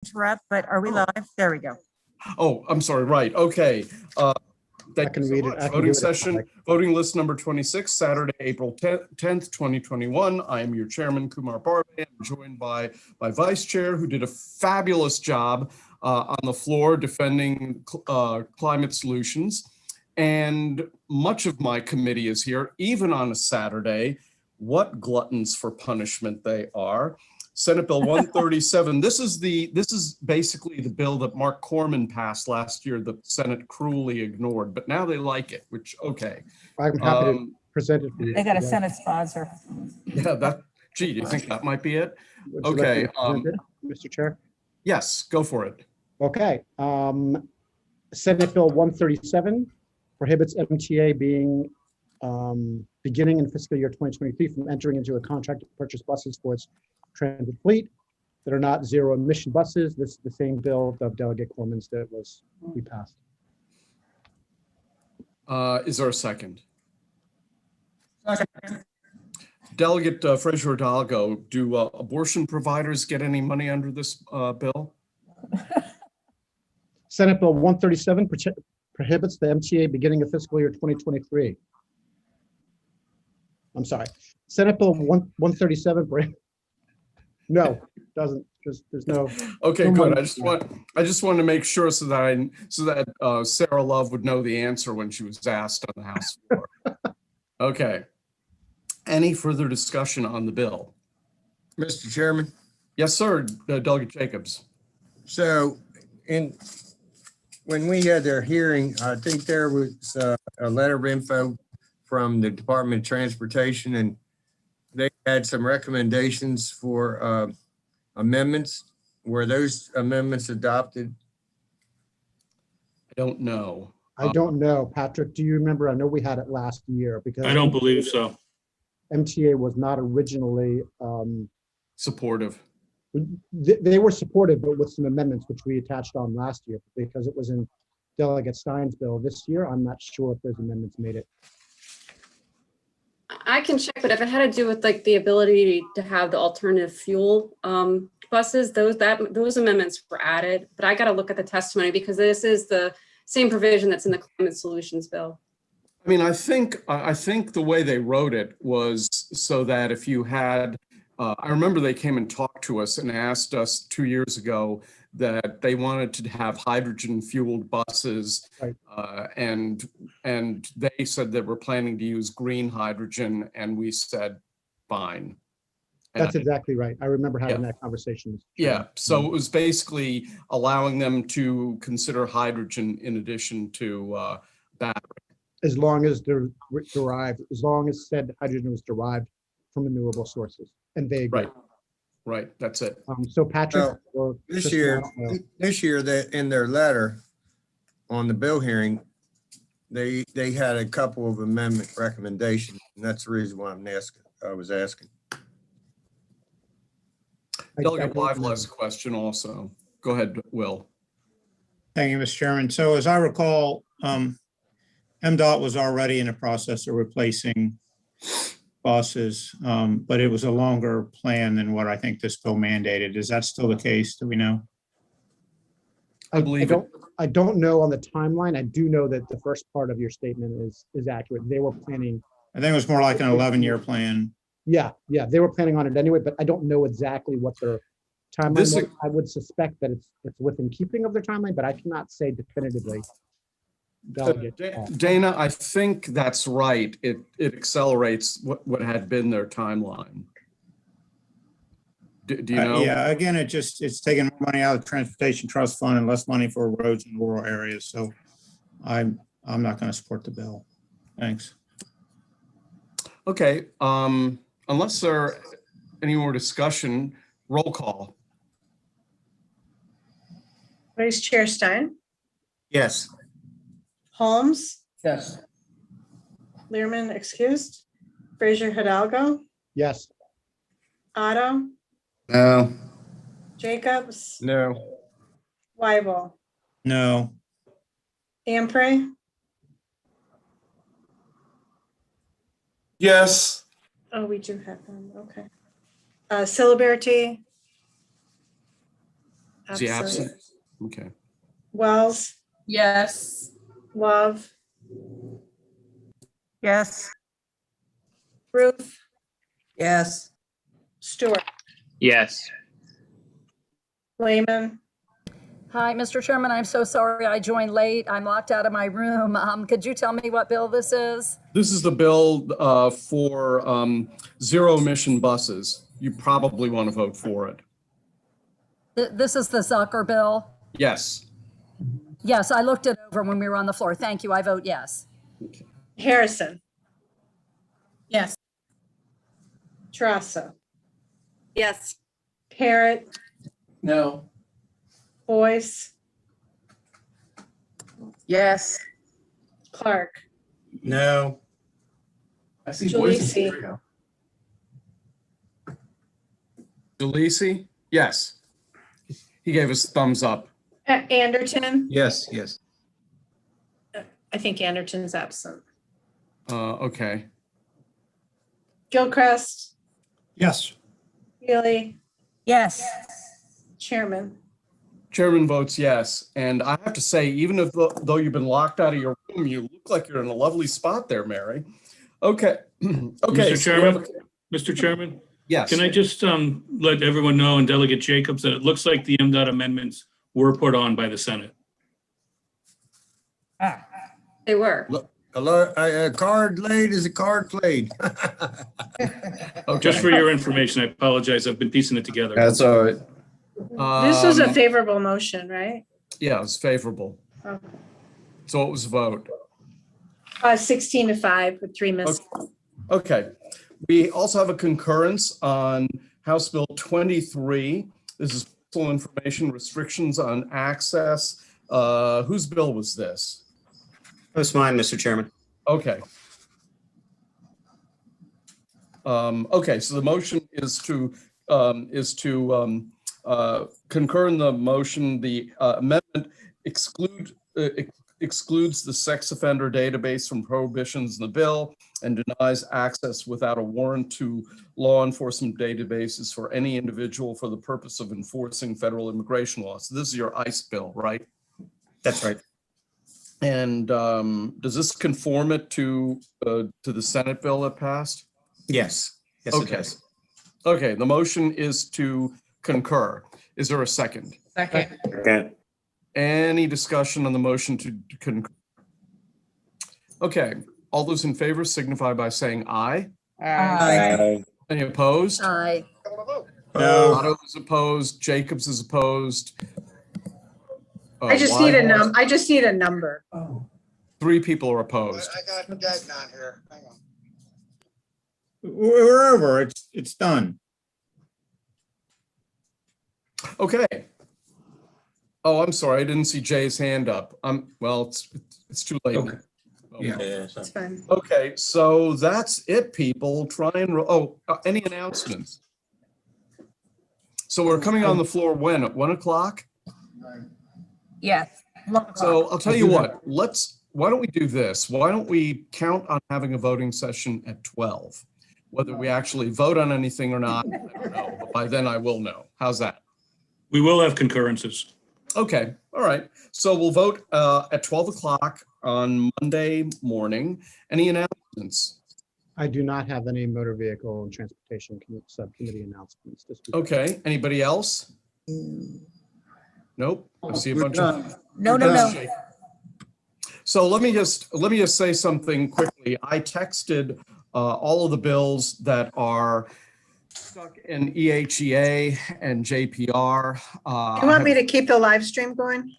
interrupt, but are we live? There we go. Oh, I'm sorry. Right. Okay. I can read it. Voting session, voting list number 26, Saturday, April 10th, 2021. I am your chairman, Kumar Barbay. I'm joined by my vice chair, who did a fabulous job on the floor defending climate solutions. And much of my committee is here, even on a Saturday. What gluttons for punishment they are. Senate Bill 137. This is basically the bill that Mark Corman passed last year that the Senate cruelly ignored, but now they like it, which, okay. I'm happy to present it for you. They got a Senate sponsor. Yeah, gee, do you think that might be it? Would you like Okay. me to present it, Mr. Chair? Yes, go for it. Okay. Senate Bill 137 prohibits MTA being beginning in fiscal year 2023 from entering into a contract to purchase buses for its transit fleet that are not zero emission buses. This is the same bill of Delegate Corman's that we passed. Is there a second? Second. Delegate Fraser Hidalgo, do abortion providers get any money under this bill? Senate Bill 137 prohibits the MTA beginning of fiscal year 2023. I'm sorry. Senate Bill 137. No, doesn't. There's no. Okay, no good. money. I just wanted to make sure so that Sarah Love would know the answer when she was asked on the House floor. Okay. Any further discussion on the bill? Mr. Chairman. Yes, sir. Delegate Jacobs. So, when we had their hearing, I think there was a letter of info from the Department of Transportation, and they had some recommendations for amendments. Were those amendments adopted? I don't know. I don't know. Patrick, do you remember? I know we had it last year because I don't believe so. MTA was not originally Supportive. they were supportive, but with some amendments which we attached on last year because it was in Delegate Stein's bill. This year, I'm not sure if those amendments made it. I can check, but if it had to do with like the ability to have the alternative fuel buses, those amendments were added. But I got to look at the testimony because this is the same provision that's in the climate solutions bill. I mean, I think the way they wrote it was so that if you had, I remember they came and talked to us and asked us 2 years ago that they wanted to have hydrogen fueled buses, right. and they said that we're planning to use green hydrogen, and we said fine. That's exactly right. I remember having that conversation. Yeah, so it was basically allowing them to consider hydrogen in addition to battery. As long as they're derived, as long as said hydrogen was derived from renewable sources, and they agree. Right, that's it. So Patrick, this year that in their letter on the bill hearing, they had a couple of amendment recommendations, and that's the reason why I was asking. Delegate Weigel has a question also. Go ahead, Will. Thank you, Mr. Chairman. So as I recall, MDOT was already in the process of replacing buses, but it was a longer plan than what I think this bill mandated. Is that still the case? Do we know? I believe I don't know on the timeline. I do know that the first part of your statement is accurate. They were planning. I think it was more like an 11-year plan. Yeah, they were planning on it anyway, but I don't know exactly what their timeline was. I would suspect that it's within keeping of their timeline, but I cannot say definitively. Dana, I think that's right. It accelerates what had been their timeline. Do you know? Yeah, again, it's taking more money out of the Transportation Trust Fund and less money for roads in rural areas. So I'm not going to support the bill. Thanks. Okay, unless there are any more discussion, roll call. Vice Chair Stein? Yes. Holmes? Yes. Learman excused? Fraser Hidalgo? Yes. Otto? No. Jacobs? No. Weibel? No. Ampray? Yes. Oh, we do have them. Okay. Ciliberti? Is he absent? Okay. Wells, Yes. Love, Yes. Ruth, Yes. Stewart, Yes. Lehman, Hi, Mr. Chairman, I'm so sorry I joined late. I'm locked out of my room. Could you tell me what bill this is? This is the bill for zero emission buses. You probably want to vote for it. This is the Zucker bill? Yes. Yes, I looked it over when we were on the floor. Thank you. I vote yes. Harrison, Yes. Trassa, Yes. Parrot, No. Boyce, Yes. Clark, No. I see Jalisi. DeLisi? Yes. He gave us thumbs up. Anderton. Yes, yes. I think Anderton's absent. Okay. Gilchrist, Yes. Healy, Yes. Chairman. Chairman votes yes. And I have to say, even if though you've been locked out of your room, you look like you're in a lovely spot there, Mary. Okay. Okay. Mr. so we have Chairman? Mr. Chairman, Yes. can I just let everyone know and Delegate Jacobs that it looks like the MDOT amendments were put on by the Senate? Ah, They were. A card laid is a card played. Okay. Just for your information, I apologize. I've been piecing it together. That's all right. This was a Um, favorable motion, right? Yeah, it's favorable. Okay. So what was the vote? 16-5 with 3 missed. Okay. We also have a concurrence on House Bill 23. This is personal information restrictions on access. Whose bill was this? That's mine, Mr. Chairman. Okay. Okay, so the motion is to concur in the motion. The amendment excludes the sex offender database from prohibitions in the bill and denies access without a warrant to law enforcement databases for any individual for the purpose of enforcing federal immigration laws. So this is your ICE bill, right? That's right. And does this conform it to the Senate bill that passed? Yes. Yes, it Okay. does. Okay, the motion is to concur. Is there a second? Second. Okay. Any discussion on the motion to concur? Okay, all those in favor signify by saying aye. Aye. Any opposed? Aye. No. Otto is opposed. Jacobs is opposed. I just need a Weidel- I just need a number. 3 people are opposed. I got Doug on here. Hang on. We're over. It's done. Okay. Oh, I'm sorry. I didn't see Jay's hand up. Well, it's too late. Okay. Yeah. It's fine. Okay, so that's it, people. Try and, any announcements? So we're coming on the floor when? At 1 o'clock? Yes. So I'll tell you what, why don't we do this? Why don't we count on having a voting session at 12? Whether we actually vote on anything or not, I don't know, but by then I will know. How's that? We will have concurrences. Okay, all right. So we'll vote at 12 o'clock on Monday morning. Any announcements? I do not have any motor vehicle and transportation subcommittee announcements this week. Okay, anybody else? Nope. I see a bunch of. No, no, no. So let me just say something quickly. I texted all of the bills that are stuck in EHEA and JPR. You want me to keep the live stream going?